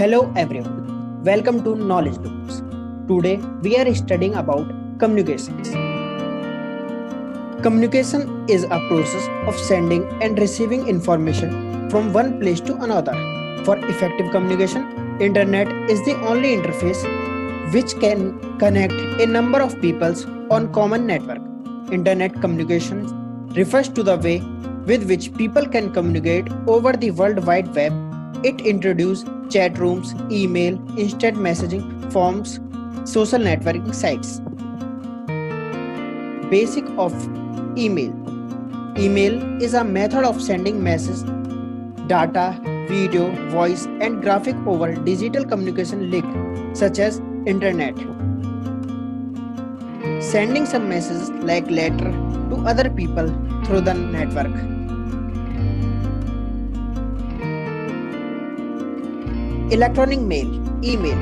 Hello everyone, welcome to Knowledge Loops. Today we are studying about communications. Communication is a process of sending and receiving information from one place to another. For effective communication, internet is the only interface which can connect a number of peoples on common network. Internet communication refers to the way with which people can communicate over the World Wide Web. It introduced chat rooms, email, instant messaging, forms, social networking sites. Basic of email. Email is a method of sending messages, data, video, voice, and graphic over digital communication link such as internet. Sending some messages like letter to other people through the network. Electronic mail, email,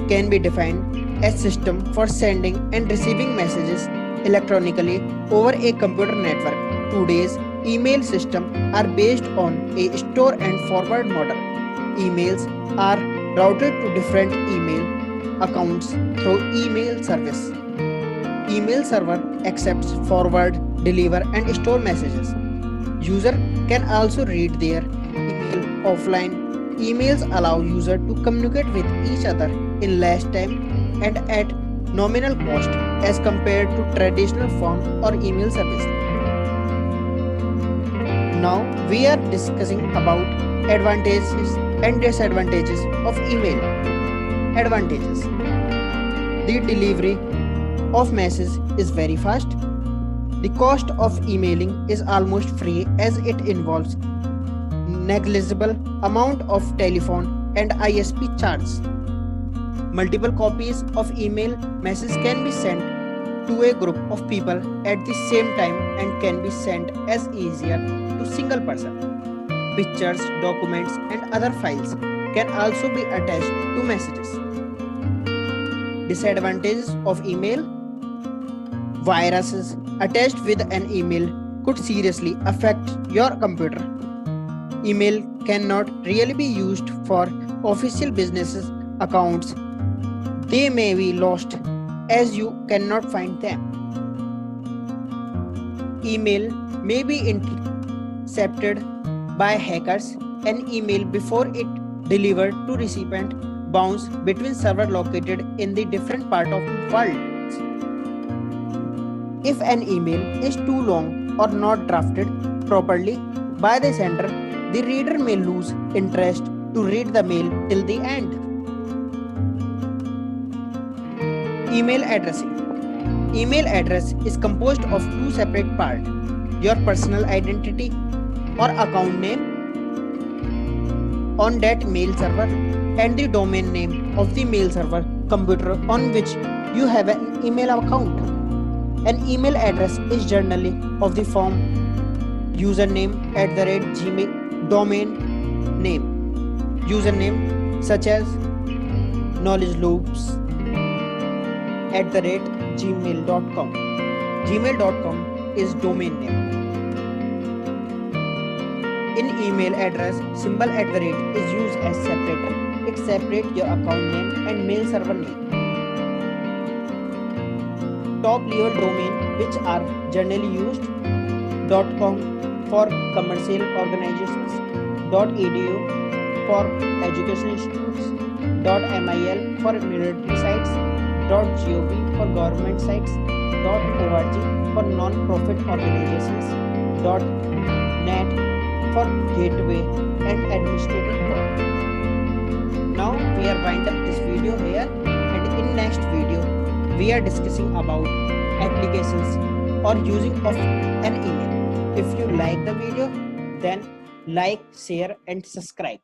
can be defined as system for sending and receiving messages electronically over a computer network. Today's email systems are based on a store and forward model. Emails are routed to different email accounts through email service. Email server accepts forward, deliver and store messages. User can also read their email offline. Emails allow users to communicate with each other in less time and at nominal cost as compared to traditional phone or email service. Now we are discussing about advantages and disadvantages of email. Advantages. The delivery of message is very fast. The cost of emailing is almost free as it involves negligible amount of telephone and ISP charges. Multiple copies of email messages can be sent to a group of people at the same time and can be sent as easier to single person. Pictures, documents and other files can also be attached to messages. Disadvantages of email. Viruses attached with an email could seriously affect your computer. Email cannot really be used for official businesses accounts. They may be lost as you cannot find them. Email may be intercepted by hackers. An email before it delivered to recipient bounce between servers located in the different part of the world. If an email is too long or not drafted properly by the sender, the reader may lose interest to read the mail till the end. Email addressing. Email address is composed of two separate parts: your personal identity or account name on that mail server and the domain name of the mail server computer on which you have an email account. An email address is generally of the form username @gmail, domain name, username such as knowledge loops @gmail.com. Gmail.com is domain name. In email address, symbol @ is used as separator. It separates your account name and mail server name. Top level domain which are generally used: .com for commercial organizations, .edu for education institutes, .mil for military sites, .gov for government sites, .org for non-profit organizations, .net for gateway and administrative code. Now we are wind up this video here, and in next video we are discussing about applications or using of an email. If you like the video, then like, share and subscribe.